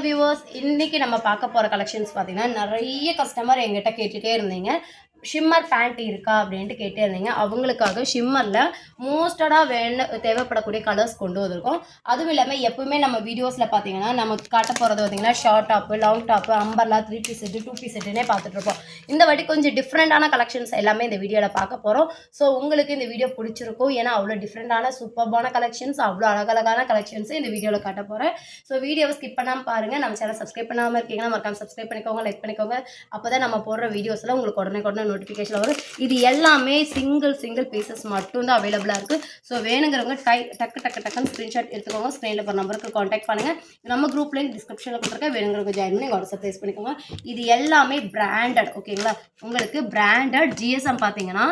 Viewers, இன்னைக்கு நம்ம பார்க்க போகிற கலெக்ஷன்ஸ் பார்த்தீங்கன்னா நிறைய கஸ்டமர் எங்கிட்ட கேட்டுகிட்டே இருந்தீங்க. ஷிம்மர் பேண்ட் இருக்கா அப்படின்ட்டு கேட்டே இருந்தீங்க. அவங்களுக்காக ஷிம்மரில் மோஸ்டடாக தேவைப்படக்கூடிய கலர்ஸ் கொண்டு வந்திருக்கோம். அதுவும் இல்லாமல் எப்பவுமே நம்ம வீடியோஸில் பார்த்தீங்கன்னா நமக்கு காட்ட போகிறது பார்த்தீங்கன்னா short top, long top, umbrella, 3 piece set, 2 piece செட்டுனே பார்த்துட்ருப்போம். இந்த வாட்டி கொஞ்சம் டிஃப்ரெண்ட்டான கலெக்ஷன்ஸ் எல்லாமே இந்த வீடியோவில் பார்க்க போகிறோம். ஸோ உங்களுக்கு இந்த வீடியோ பிடிச்சிருக்கும். ஏன்னா அவ்வளோ டிஃப்ரெண்ட்டான சூப்பர்பான கலெக்ஷன்ஸ், அவ்வளோ அழகழகான கலெக்ஷன்ஸ் இந்த வீடியோவில் காட்ட போகிறேன். ஸோ வீடியோவை ஸ்கிப் பண்ணாமல் பாருங்கள். நம்ம சேனல் சப்ஸ்கிரைப் பண்ணாமல் இருக்கீங்கன்னா மறக்காம சப்ஸ்கிரைப் பண்ணிக்கோங்க, லைக் பண்ணிக்கோங்க. அப்போ தான் நம்ம போடுற வீடியோஸில் உங்களுக்கு உடனே நோட்டிஃபிகேஷன் வரும். இது எல்லாமே சிங்கிள் பீசஸ் மட்டும்தான் அவைலபிளாக இருக்குது. ஸோ வேணுங்கிறவங்க டக்குன்னு ஸ்க்ரீன்ஷாட் எடுத்துக்கோங்க. ஸ்க்ரீனில் போகிற நம்பருக்கு காண்டாக்ட் பண்ணுங்கள். நம்ம குரூப் லிங்க் டிஸ்கிரிப்ஷனில் கொடுத்துருக்கேன். வேணுங்கிறவங்க ஜாயின் பண்ணி வாட்ஸ்அப் ப்ளேஸ் பண்ணிக்கோங்க. இது எல்லாமே பிராண்டட், ஓகேங்களா? உங்களுக்கு பிராண்டட் ஜிஎஸ்எம் பார்த்தீங்கன்னா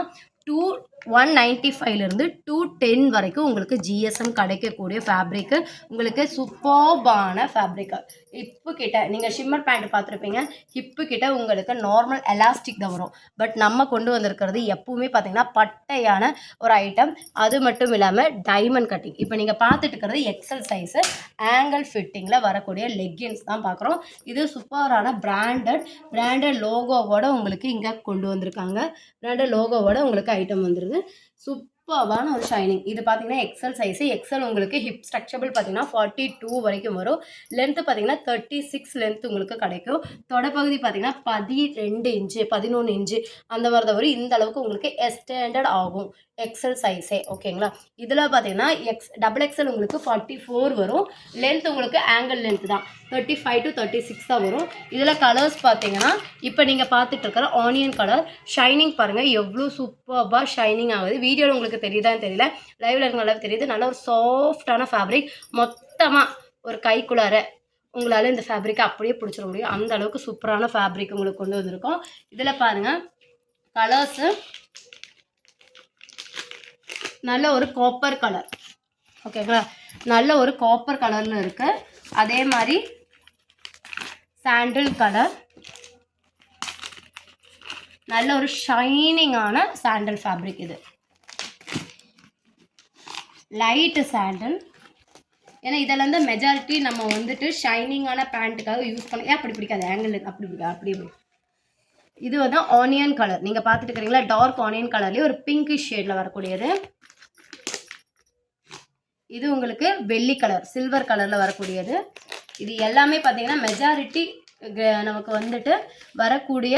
195லேருந்து 210 வரைக்கும் உங்களுக்கு ஜிஎஸ்எம் கிடைக்கக்கூடிய ஃபேப்ரிக்கு, உங்களுக்கு சூப்பர்பான ஃபேப்ரிக்கு. ஹிப்பு கிட்ட நீங்கள் ஷிம்மர் பேண்ட் பார்த்துருப்பீங்க. ஹிப்பு கிட்ட உங்களுக்கு நார்மல் எலாஸ்டிக் தான் வரும். பட் நம்ம கொண்டு வந்திருக்கிறது எப்பவுமே பார்த்தீங்கன்னா பட்டையான ஒரு ஐட்டம். அது மட்டும் இல்லாமல் டைமண்ட் கட்டிங். இப்போ நீங்கள் பார்த்துட்டு இருக்கிறது எக்ஸல் சைஸு ஆங்கிள் ஃபிட்டிங்கில் வரக்கூடிய லெக்கின்ஸ் தான் பார்க்குறோம். இது சூப்பரான பிராண்டட் லோகோவோட உங்களுக்கு இங்கே கொண்டு வந்திருக்காங்க. பிராண்டட் லோகோவோட உங்களுக்கு ஐட்டம் வந்துடுது. சூப்பர்வான ஒரு ஷைனிங். இது பார்த்தீங்கன்னா எக்ஸல் சைஸு. எக்ஸல் உங்களுக்கு ஹிப் ஸ்ட்ரக்சபிள் பார்த்தீங்கன்னா 42 வரைக்கும் வரும். லென்த்து பார்த்தீங்கன்னா 36 லென்த் உங்களுக்கு கிடைக்கும். தொடப்பகுதி பார்த்தீங்கன்னா 12 இன்ச்சு 11 இன்ச்சு அந்த மாதிரி தான் வரும். இந்த அளவுக்கு உங்களுக்கு எக்ஸ்டெண்டட் ஆகும் எக்ஸல் சைஸே, ஓகேங்களா? இதில் பார்த்தீங்கன்னா டபுள் எக்ஸல் உங்களுக்கு 44 வரும். லென்த் உங்களுக்கு ஆங்கிள் லென்த் தான் 35 to 36 தான் வரும். இதில் கலர்ஸ் பார்த்தீங்கன்னா இப்போ நீங்கள் பார்த்துட்டு இருக்கிற ஆனியன் கலர். ஷைனிங் பாருங்கள் எவ்வளோ சூப்பர்பாக ஷைனிங் ஆகுது. வீடியோவில் உங்களுக்கு தெரியுதான்னு தெரியல, லைவில் இருக்க நல்லா தெரியுது. நல்ல ஒரு சாஃப்டான ஃபேப்ரிக். மொத்தமாக ஒரு கைக்குள்ளார உங்களால் இந்த ஃபேப்ரிக்கை அப்படியே பிடிச்சிட முடியும். அந்த அளவுக்கு சூப்பரான ஃபேப்ரிக் உங்களுக்கு கொண்டு வந்திருக்கோம். இதில் பாருங்கள் கலர்ஸு. நல்ல ஒரு காப்பர் கலர், ஓகேங்களா? நல்ல ஒரு காப்பர் கலரில் இருக்குது. அதே மாதிரி சாண்டில் கலர். நல்ல ஒரு ஷைனிங்கான சாண்டில் ஃபேப்ரிக். இது லைட்டு சாண்டில். ஏன்னா இதெல்லாம் வந்து மெஜாரிட்டி நம்ம வந்துட்டு ஷைனிங்கான பேண்ட்டுக்காக யூஸ் பண்ண. அப்படி பிடிக்காது ஆங்கிள், அப்படி பிடிக்காது, அப்படி. இது வந்து ஆனியன் கலர். நீங்கள் பார்த்துட்டு இருக்கிறீங்களா? டார்க் ஆனியன் கலர்லேயே ஒரு பிங்கிஷ் ஷேடில் வரக்கூடியது. இது உங்களுக்கு வெள்ளி கலர், சில்வர் கலரில் வரக்கூடியது. இது எல்லாமே பார்த்தீங்கன்னா மெஜாரிட்டி நமக்கு வந்துட்டு வரக்கூடிய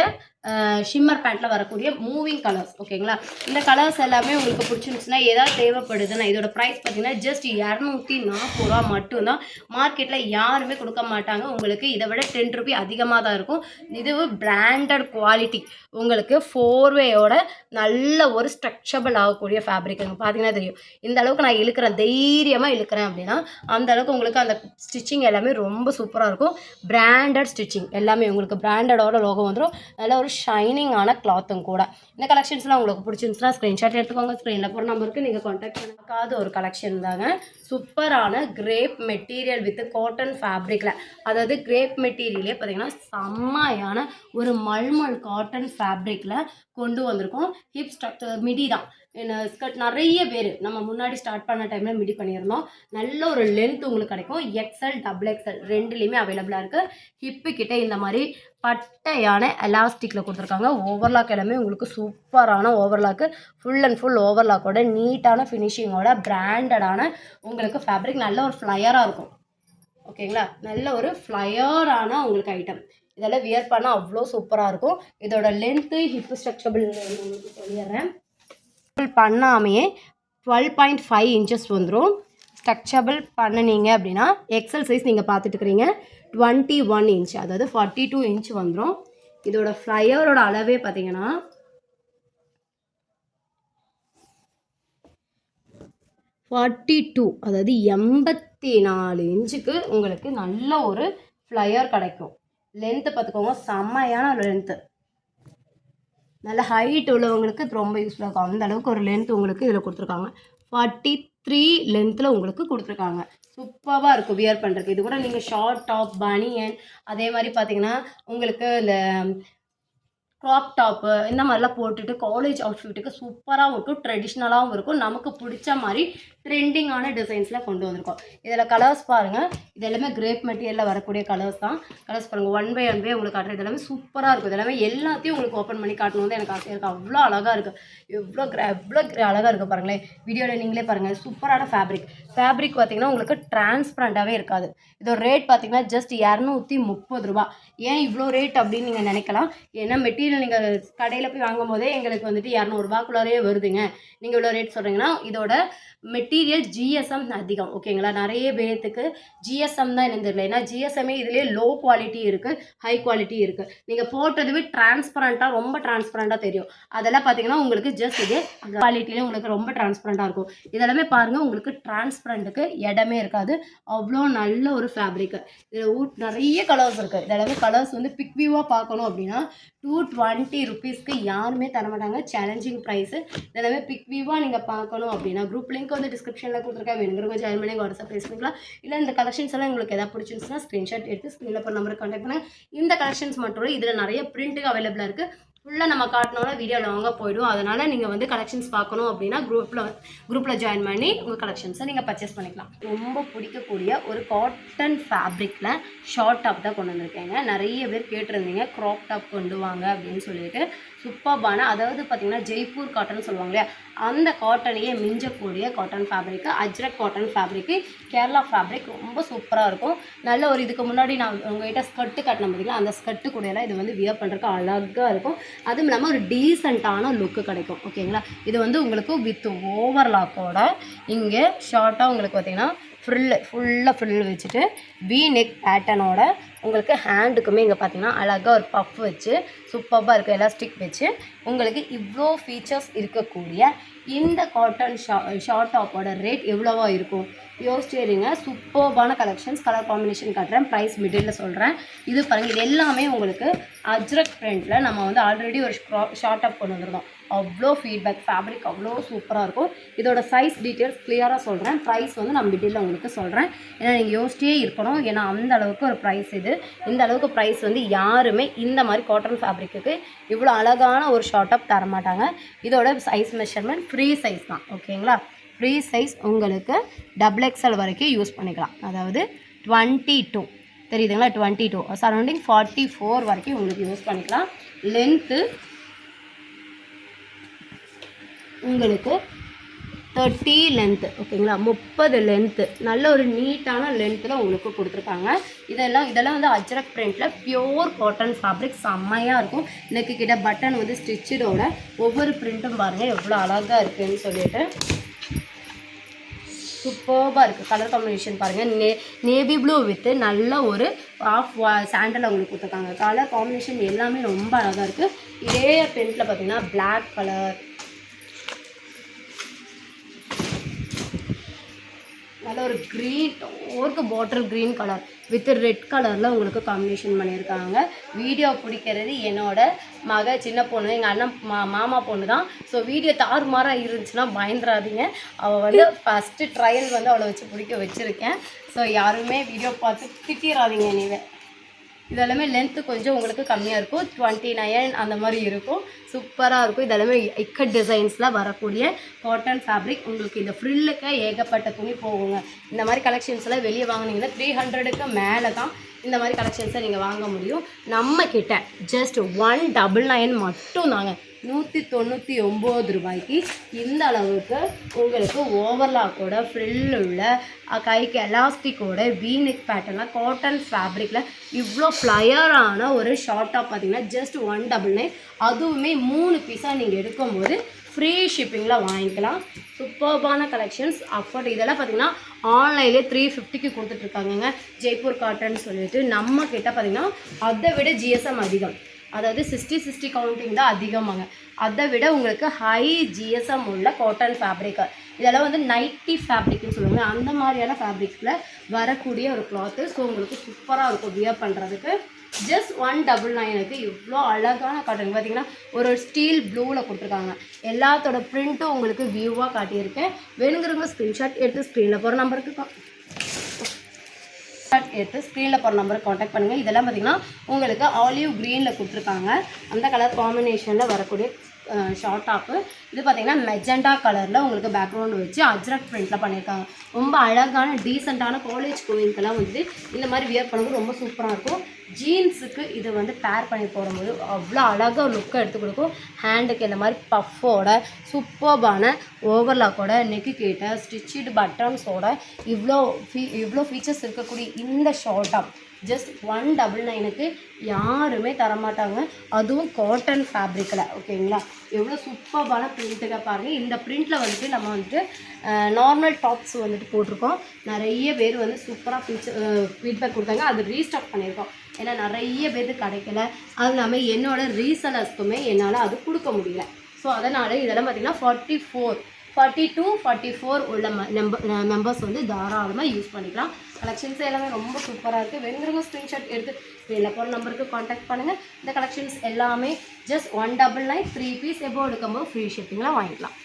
ஷிம்மர் பேண்ட்டில் வரக்கூடிய மூவிங் கலர்ஸ், ஓகேங்களா? இந்த கலர்ஸ் எல்லாமே உங்களுக்கு பிடிச்சிருந்துச்சுன்னா ஏதாவது தேவைப்படுதுன்னா இதோட ப்ரைஸ் பார்த்தீங்கன்னா ஜஸ்ட் 240 ரூபா மட்டும்தான். மார்க்கெட்டில் யாருமே கொடுக்க மாட்டாங்க. உங்களுக்கு இதை விட 10 ரூபி அதிகமாக தான் இருக்கும். இது பிராண்டட் குவாலிட்டி. உங்களுக்கு 4வேயோட நல்ல ஒரு ஸ்ட்ரக்சபிள் ஆகக்கூடிய ஃபேப்ரிக்குங்க. பார்த்தீங்கன்னா தெரியும் இந்த அளவுக்கு நான் இழுக்கிறேன், தைரியமாக இழுக்கிறேன் அப்படின்னா அந்த அளவுக்கு உங்களுக்கு அந்த ஸ்டிச்சிங் எல்லாமே ரொம்ப சூப்பராக இருக்கும். பிராண்டட் ஸ்டிச்சிங் எல்லாமே உங்களுக்கு பிராண்டடோட லோகோ வந்துடும். நல்ல ஒரு ஷைனிங்கான கிளாத்தும் கூட. இந்த கலெக்ஷன்ஸ்லாம் உங்களுக்கு பிடிச்சிருந்துச்சுன்னா ஸ்க்ரீன்ஷாட் எடுத்துக்கோங்க. ஸ்க்ரீனில் போகிற நம்பருக்கு நீங்கள் காண்டாக்ட் பண்ணாத ஒரு கலெக்ஷன் தாங்க. சூப்பரான கிரேப் மெட்டீரியல் வித் காட்டன் ஃபேப்ரிக்கில், அதாவது கிரேப் மெட்டீரியலே பார்த்தீங்கன்னா செம்மையான ஒரு மல்மல் காட்டன் ஃபேப்ரிக்கில் கொண்டு வந்திருக்கோம். ஹிப் ஸ்ட்ரக்சர் மிடி தான். ஸ்கர்ட் நிறைய பேர் நம்ம முன்னாடி ஸ்டார்ட் பண்ண டைமில் மிடி பண்ணியிருந்தோம். நல்ல ஒரு லென்த் உங்களுக்கு கிடைக்கும். எக்ஸல் டபுள் எக்ஸல் ரெண்டுலேயுமே அவைலபிளாக இருக்குது. ஹிப்பு கிட்டே இந்த மாதிரி பட்டையான எலாஸ்டிக்கில் கொடுத்துருக்காங்க. ஓவர்லாக் எல்லாமே உங்களுக்கு சூப்பரான ஓவர்லாக்கு. ஃபுல் அண்ட் ஃபுல் ஓவர்லாக்கோட நீட்டான ஃபினிஷிங்கோட பிராண்டடான உங்களுக்கு ஃபேப்ரிக். நல்ல ஒரு ஃப்ளையராக இருக்கும், ஓகேங்களா? நல்ல ஒரு ஃப்ளையரான உங்களுக்கு ஐட்டம். இதெல்லாம் வியர் பண்ணால் அவ்வளோ சூப்பராக இருக்கும். இதோட லென்த்து ஹிப்பு ஸ்ட்ரக்சபிள் உங்களுக்கு சொல்லிடுறேன். பண்ணாமையே 12.5 இன்ச்சஸ் வந்துடும். ஸ்ட்ரக்சபிள் பண்ணினீங்க அப்படின்னா எக்ஸல் சைஸ் நீங்கள் பார்த்துட்டு இருக்கிறீங்க 21 இன்ச், அதாவது 42 இன்ச் வந்துடும். இதோட ஃப்ளையரோட அளவே பார்த்தீங்கன்னா 42, அதாவது 84 இன்ச்சுக்கு உங்களுக்கு நல்ல ஒரு ஃப்ளையர் கிடைக்கும். லென்த்து பார்த்துக்கோங்க, செம்மையான லென்த்து. நல்ல ஹைட் உள்ளவங்களுக்கு ரொம்ப யூஸ்ஃபுல்லாக இருக்கும். அந்த அளவுக்கு ஒரு லென்த் உங்களுக்கு இதில் கொடுத்துருக்காங்க. 43 லென்த்தில் உங்களுக்கு கொடுத்துருக்காங்க. சூப்பராக இருக்கும் வியர் பண்ணுறதுக்கு. இது கூட நீங்கள் ஷார்ட் டாப், பனியன், அதே மாதிரி பார்த்தீங்கன்னா உங்களுக்கு இந்த க்ராப் டாப்பு இந்த மாதிரிலாம் போட்டுட்டு காலேஜ் அவுட்ஃபிட்டுக்கு சூப்பராகவும் இருக்கும். ட்ரெடிஷ்னலாகவும் இருக்கும். நமக்கு பிடிச்ச மாதிரி ட்ரெண்டிங்கான டிசைன்ஸில் கொண்டு வந்திருக்கோம். இதில் கலர்ஸ் பாருங்கள், இது எல்லாமே கிரேப் மெட்டீரியலில் வரக்கூடிய கலர்ஸ் தான். கலர்ஸ் பாருங்கள், 1 by 1 உங்களுக்கு காட்டுறது எல்லாமே சூப்பராக இருக்கும். இது எல்லாமே எல்லாத்தையும் உங்களுக்கு ஓப்பன் பண்ணி காட்டணும் வந்து எனக்கு ஆசையாக இருக்குது. அவ்வளோ அழகாக இருக்குது, எவ்வளோ அழகாக இருக்குது பாருங்களேன். வீடியோவில் நீங்களே பாருங்கள், சூப்பரான ஃபேப்ரிக் பார்த்தீங்கன்னா உங்களுக்கு டிரான்ஸ்பரண்ட்டாகவே இருக்காது. இதோட ரேட் பார்த்தீங்கன்னா ஜஸ்ட் 230 ரூபா. ஏன் இவ்வளோ ரேட் அப்படின்னு நீங்கள் நினைக்கலாம். ஏன்னா மெட்டீரியல் நீங்கள் கடையில் போய் வாங்கும் போதே எங்களுக்கு வந்துட்டு 200 ரூபாக்குள்ளாரே வருதுங்க, நீங்கள் இவ்வளோ ரேட் சொல்கிறீங்கன்னா இதோட மெட்டீரியல் ஜிஎஸ்எம் அதிகம். ஓகேங்களா, நிறைய பேர்த்துக்கு ஜிஎஸ்எம் தான் என்னன்னு தெரியல. ஏன்னா ஜிஎஸ்எம்ஏ இதுலேயே லோ குவாலிட்டி இருக்குது, ஹை குவாலிட்டி இருக்குது. நீங்கள் போட்டதுவே டிரான்ஸ்பரண்ட்டாக, ரொம்ப டிரான்ஸ்பரண்ட்டாக தெரியும். அதெல்லாம் பார்த்தீங்கன்னா உங்களுக்கு ஜஸ்ட் இதே குவாலிட்டியிலே உங்களுக்கு ரொம்ப டிரான்ஸ்பரண்ட்டாக இருக்கும். இதெல்லாமே பாருங்கள், உங்களுக்கு டிரான்ஸ்பரண்ட்டுக்கு இடமே இருக்காது, அவ்வளோ நல்ல ஒரு ஃபேப்ரிக்கு. இதில் நிறைய கலர்ஸ் இருக்குது. இதெல்லாமே கலர்ஸ் வந்து பிக் வியூவாக பார்க்கணும் அப்படின்னா 220 ருபீஸ்க்கு யாருமே தரமாட்டாங்க. Challenging price. இதெல்லாமே பிக் வியூவாக நீங்கள் பார்க்கணும் அப்படின்னா குரூப் லிங்க் வந்து டிஸ்கிரிப்ஷனில் கொடுத்துருக்கேன். வேணுங்கிறவங்க ஜாயின் பண்ணி வாட்ஸ்அப் பேஸ் பண்ணிக்கலாம். இல்லை இந்த கலெக்ஷன்ஸ் எல்லாம் உங்களுக்கு எதாவது பிடிச்சிருந்துச்சுன்னா ஸ்க்ரீன்ஷாட் எடுத்து ஸ்க்ரீனில் போகிற நம்பருக்கு கான்டாக்ட் பண்ணுங்கள். இந்த கலெக்ஷன்ஸ் மட்டும் இதில் நிறைய பிரிண்ட்டுக்கு அவைலபிளாக இருக்குது. ஃபுல்லாக நம்ம காட்டினோட வீடியோ லாங்காக போய்டும். அதனால் நீங்கள் வந்து கலெக்ஷன்ஸ் பார்க்கணும் அப்படின்னா குரூப்பில் ஜாயின் பண்ணி உங்கள் கலெக்ஷன்ஸை நீங்கள் பர்ச்சேஸ் பண்ணிக்கலாம். ரொம்ப பிடிக்கக்கூடிய ஒரு காட்டன் ஃபேப்ரிக்கில் ஷார்ட் டாப் தான் கொண்டு வந்திருக்கேங்க. நிறைய பேர் கேட்டிருந்தீங்க க்ராப் டாப் கொண்டு வாங்க அப்படின்னு சொல்லிட்டு. சூப்பர்பான, அதாவது பார்த்திங்கன்னா ஜெய்ப்பூர் காட்டன் சொல்லுவாங்க இல்லையா, அந்த காட்டனையே மிஞ்சக்கூடிய cotton fabric, Ajrakh cotton fabric, Kerala fabric ரொம்ப சூப்பராக இருக்கும். நல்ல ஒரு இதுக்கு முன்னாடி நான் உங்கள்கிட்ட ஸ்கர்ட்டு காட்டின பார்த்தீங்களா, அந்த ஸ்கர்ட்டு கூடையெல்லாம் இது வந்து வியர் பண்ணுறதுக்கு அழகாக இருக்கும். அதுவும் இல்லாமல் ஒரு டீசெண்டான லுக்கு கிடைக்கும். ஓகேங்களா, இது வந்து உங்களுக்கு வித் ஓவர்லாக்கோட இங்கே ஷார்ட்டாக உங்களுக்கு பார்த்திங்கன்னா ஃபுல்லாக ஃப்ரில் வச்சுட்டு வி நெக் பேட்டர்னோட உங்களுக்கு ஹேண்டுக்குமே இங்கே பார்த்தீங்கன்னா அழகாக ஒரு பஃப் வச்சு சூப்பராக இருக்குது, எலாஸ்டிக் வச்சு உங்களுக்கு இவ்வளோ ஃபீச்சர்ஸ் இருக்கக்கூடிய இந்த காட்டன் ஷார்ட் டாப்போட ரேட் எவ்வளோவா இருக்கும் யோசிச்சுருங்க. சூப்பர்பான கலெக்ஷன்ஸ், கலர் காம்பினேஷன் காட்டுறேன், ப்ரைஸ் மிடில் சொல்கிறேன். இது பாருங்கள், இது எல்லாமே உங்களுக்கு அஜ்ரக் பிரிண்டில் நம்ம வந்து ஆல்ரெடி ஒரு ஷார்ட் டாப் கொண்டு வந்துருக்கோம். அவ்வளோ ஃபீட்பேக், ஃபேப்ரிக் அவ்வளோ சூப்பராக இருக்கும். இதோட சைஸ் டீட்டெயில்ஸ் கிளியராக சொல்கிறேன். ப்ரைஸ் வந்து நான் மிடில் உங்களுக்கு சொல்கிறேன். ஏன்னா நீங்கள் யோசிச்சே இருக்கணும், ஏன்னா அந்த அளவுக்கு ஒரு ப்ரைஸ் இது. இந்த அளவுக்கு ப்ரைஸ் வந்து யாருமே இந்த மாதிரி காட்டன் ஃபேப்ரிக்கு இவ்வளோ அழகான ஒரு ஷார்ட் டாப் தரமாட்டாங்க. இதோட சைஸ் மெஷர்மெண்ட் ஃப்ரீ சைஸ் தான். ஓகேங்களா, ஃப்ரீ சைஸ் உங்களுக்கு XXL வரைக்கும் யூஸ் பண்ணிக்கலாம். அதாவது 22 தெரியுதுங்களா, 22 சரௌண்டிங் 44 வரைக்கும் உங்களுக்கு யூஸ் பண்ணிக்கலாம். லென்த்து உங்களுக்கு 30 லென்த்து. ஓகேங்களா, 30 லென்த்து, நல்ல ஒரு நீட்டான லென்த்தில் உங்களுக்கு கொடுத்துருக்காங்க. இதெல்லாம் வந்து அஜ்ரக் பிரிண்டில் பியோர் காட்டன் ஃபேப்ரிக் செம்மையாக இருக்கும். நெக்கு கிட்ட பட்டன் வந்து ஸ்டிச்சடோட ஒவ்வொரு பிரிண்ட்டும் பாருங்கள் எவ்வளோ அழகாக இருக்குதுன்னு சொல்லிட்டு சூப்பராக இருக்குது. கலர் காம்பினேஷன் பாருங்கள், நேவி ப்ளூ வித்து நல்ல ஒரு ஆஃப் சாண்டல் அவங்களுக்கு கொடுத்துருக்காங்க. கலர் காம்பினேஷன் எல்லாமே ரொம்ப அழகாக இருக்குது. இதே பிரிண்டில் பார்த்தீங்கன்னா பிளாக் கலர், நல்ல ஒரு க்ரீன், ஒரு bottle green colour with red கலரில் உங்களுக்கு காம்பினேஷன் பண்ணியிருக்காங்க. வீடியோ பிடிக்கிறது என்னோட மக சின்ன பொண்ணு, எங்கள் அண்ணன் மாமா பொண்ணு தான். ஸோ வீடியோ தாறுமாறாக இருந்துச்சுன்னா பயந்துடாதீங்க. அவள் வந்து ஃபஸ்ட்டு ட்ரையல் வந்து அவளை வச்சு பிடிக்க வச்சுருக்கேன். ஸோ யாருமே வீடியோ பார்த்து திட்டிடாதீங்க. நீங்கள் இதெல்லாமே லென்த்து கொஞ்சம் உங்களுக்கு கம்மியாக இருக்கும், 29 அந்த மாதிரி இருக்கும். சூப்பராக இருக்கும். இதெல்லாமே இக்கட் டிசைன்ஸில் வரக்கூடிய காட்டன் ஃபேப்ரிக். உங்களுக்கு இந்த ஃப்ரில்லுக்கு ஏகப்பட்ட துணி போகுங்க. இந்த மாதிரி கலெக்ஷன்ஸ்லாம் வெளியே வாங்கினீங்கன்னா 300க்கு மேலே தான் இந்த மாதிரி கலெக்ஷன்ஸை நீங்கள் வாங்க முடியும். நம்ம கிட்ட ஜஸ்ட் 199 மட்டும் தாங்க, 199 ரூபாய்க்கு இந்த அளவுக்கு உங்களுக்கு ஓவர்லாக்கோட ஃப்ரில் உள்ள கைக்கு எலாஸ்டிக்கோட வீநெக் பேட்டர்னில் காட்டன் ஃபேப்ரிக்கில் இவ்வளோ ஃப்ளையரான ஒரு ஷார்ட் டாப் பார்த்தீங்கன்னா ஜஸ்ட் 199. அதுவுமே 3 பீஸாக நீங்கள் எடுக்கும்போது ஃப்ரீ ஷிப்பிங்கில் வாங்கிக்கலாம். சூப்பர்பான கலெக்ஷன்ஸ், அஃபோர்ட். இதெல்லாம் பார்த்தீங்கன்னா ஆன்லைன்லேயே 350க்கு கொடுத்துட்ருக்காங்கங்க. ஜெய்ப்பூர் காட்டன் சொல்லிட்டு நம்ம கிட்ட பார்த்தீங்கன்னா அதை விட ஜிஎஸ்எம் அதிகம், அதாவது 60 கவுண்டிங் தான் அதிகமாங்க. அதை விட உங்களுக்கு ஹை ஜிஎஸ்எம் உள்ள காட்டன் ஃபேப்ரிக்கு. இதெல்லாம் வந்து நைட்டி ஃபேப்ரிக்னு சொல்லுவாங்க. அந்த மாதிரியான ஃபேப்ரிக்ஸில் வரக்கூடிய ஒரு கிளாத்து. ஸோ உங்களுக்கு சூப்பராக இருக்கும் வியர் பண்ணுறதுக்கு. ஜஸ்ட் 199க்கு இவ்வளோ அழகான காட்டன் பார்த்தீங்கன்னா ஒரு ஸ்டீல் ப்ளூவில் கொடுத்துருக்காங்க. எல்லாத்தோட பிரிண்ட்டும் உங்களுக்கு வியூவாக காட்டியிருக்கேன். வேணுங்கிறவங்க ஸ்க்ரீன்ஷாட் எடுத்து ஸ்க்ரீனில் போகிற நம்பருக்கு ஸ்க்ரீனில் போகிற நம்பருக்கு காண்டாக்ட் பண்ணுங்கள். இதெல்லாம் பார்த்திங்கன்னா உங்களுக்கு ஆலிவ் க்ரீனில் கொடுத்துருக்காங்க. அந்த கலர் காம்பினேஷனில் வரக்கூடிய ஷார்ட் டாப்பு. இது பார்த்தீங்கன்னா மெஜெண்டா கலரில் உங்களுக்கு பேக்ரவுண்ட் வச்சு அஜ்ரக் பிரிண்ட்டில் பண்ணியிருக்காங்க. ரொம்ப அழகான டீசெண்டான காலேஜ் கோயிங்கெல்லாம் வந்து இந்த மாதிரி வியர் பண்ணும்போது ரொம்ப சூப்பராக இருக்கும். ஜீன்ஸுக்கு இது வந்து பேர் பண்ணி போடும்போது அவ்வளோ அழகாக லுக்கை எடுத்து கொடுக்கும். ஹேண்டுக்கு இந்த மாதிரி பஃபோட சூப்பர்பான ஓவர்லாக்கோட நெக்கு கிட்ட ஸ்டிச்சுடு பட்டன்ஸோட இவ்வளோ ஃபீச்சர்ஸ் இருக்கக்கூடிய இந்த ஷார்ட் டாப் ஜஸ்ட் 199க்கு யாருமே தரமாட்டாங்க. அதுவும் காட்டன் ஃபேப்ரிக்கில். ஓகேங்களா, எவ்வளோ சூப்பர்பான பிரிண்ட்டுங்க பாருங்கள். இந்த பிரிண்ட்டில் வந்துட்டு நம்ம வந்துட்டு நார்மல் டாப்ஸ் வந்துட்டு போட்டிருக்கோம். நிறைய பேர் வந்து சூப்பராக ஃபீட்பேக் கொடுத்தாங்க. அது ரீஸ்டாக் பண்ணியிருக்கோம். ஏன்னா நிறைய பேருக்கு கிடைக்கல. அது இல்லாமல் என்னோடய ரீசெலர்ஸ்க்குமே என்னால் அது கொடுக்க முடியல. ஸோ அதனால் இதெல்லாம் பார்த்திங்கன்னா 42, 44 உள்ள மெம்பர்ஸ் வந்து தாராளமாக யூஸ் பண்ணிக்கலாம். கலெக்ஷன்ஸ் எல்லாமே ரொம்ப சூப்பராக இருக்குது. வேணுங்கிறவங்க ஸ்க்ரீன்ஷாட் எடுத்து ஸ்க்ரீனில் போகிற நம்பருக்கு காண்டாக்ட் பண்ணுங்கள். இந்த கலெக்ஷன்ஸ் எல்லாமே ஜஸ்ட் 199, 3 பீஸ் எபோவ் எடுக்கும்போது ஃப்ரீ ஷிப்பிங்லாம் வாங்கிக்கலாம்.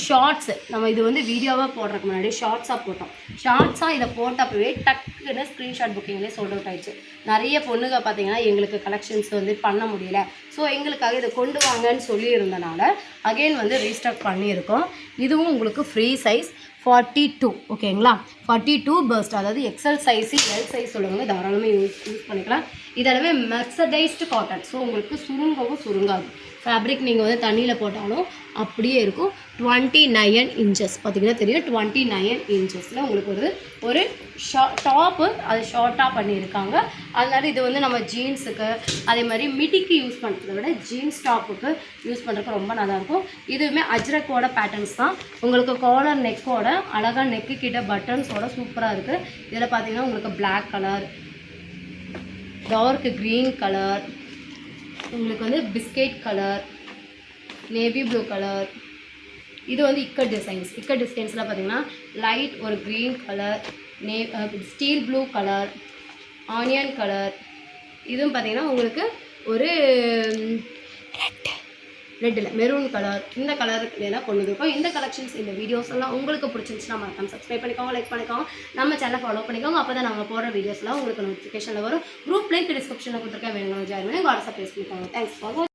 ஷார்ட்ஸு நம்ம இது வந்து வீடியோவாக போடுறதுக்கு முன்னாடி ஷார்ட்ஸாக போட்டோம். ஷார்ட்ஸாக இதை போட்டப்பவே டக்குன்னு ஸ்க்ரீன்ஷாட் புக்கிங்லேயே சோல்ட் அவுட் ஆயிடுச்சு. நிறைய பொண்ணுங்க பார்த்தீங்கன்னா எங்களுக்கு கலெக்ஷன்ஸ் வந்து பண்ண முடியல, ஸோ எங்களுக்காக இதை கொண்டு வாங்கன்னு சொல்லியிருந்தனால அகெயின் வந்து ரீஸ்டாக் பண்ணியிருக்கோம். இதுவும் உங்களுக்கு ஃப்ரீ சைஸ் 42. ஓகேங்களா, 42 பர்ஸ்ட், அதாவது எக்ஸல் சைஸு எல் சைஸ் உள்ளவங்க தாராளமாக யூஸ் பண்ணிக்கலாம். இதெல்லாமே மெர்சடைஸ்டு காட்டன். ஸோ உங்களுக்கு சுருங்காது. ஃபேப்ரிக் நீங்கள் வந்து தண்ணியில் போட்டாலும் அப்படியே இருக்கும். 29 இன்ச்சஸ் பார்த்தீங்கன்னா தெரியும். 29 இன்ச்சஸில் உங்களுக்கு ஒரு டாப்பு அது ஷார்ட்டாக பண்ணியிருக்காங்க. அதனால இது வந்து நம்ம ஜீன்ஸுக்கு அதே மாதிரி மிடிக்கு யூஸ் பண்ணுறத விட ஜீன்ஸ் டாப்புக்கு யூஸ் பண்ணுறதுக்கு ரொம்ப நல்லாயிருக்கும். இதுவுமே அஜ்ரக்கோட பேட்டர்ன்ஸ் தான். உங்களுக்கு காலர் நெக்கோட அழகாக நெக்கு கிட்ட பட்டன்ஸோட சூப்பராக இருக்குது. இதில் பார்த்தீங்கன்னா உங்களுக்கு black colour, dark green colour, உங்களுக்கு வந்து biscuit colour, navy blue colour, இது வந்து இக்கட் டிசைன்ஸில் பார்த்தீங்கன்னா லைட் ஒரு green colour, steel blue colour, onion colour, இதுவும் பார்த்தீங்கன்னா உங்களுக்கு ஒரு ரெட்டில் மெரூன் கலர், இந்த கலருக்குலாம் கொண்டு இருக்கோம். இந்த கலெக்ஷன்ஸ் இந்த வீடியோஸ் எல்லாம் உங்களுக்கு பிடிச்சிருந்துச்சுன்னா மறக்காம சப்ஸ்கிரைப் பண்ணிக்கோங்க, லைக் பண்ணிக்கோங்க, நம்ம சேனலை ஃபாலோ பண்ணிக்கோங்க. அப்போ தான் நாங்கள் போடுற வீடியோஸ்லாம் உங்களுக்கு நோட்டிஃபிகேஷனில் வரும். குரூப் லிங்க் டிஸ்கிரிப்ஷனில் கொடுத்துருக்கேன். வேணுங்க ஜாயின் பண்ணி வாட்ஸ்அப் பேஸ் பண்ணிக்கோங்க. Thanks for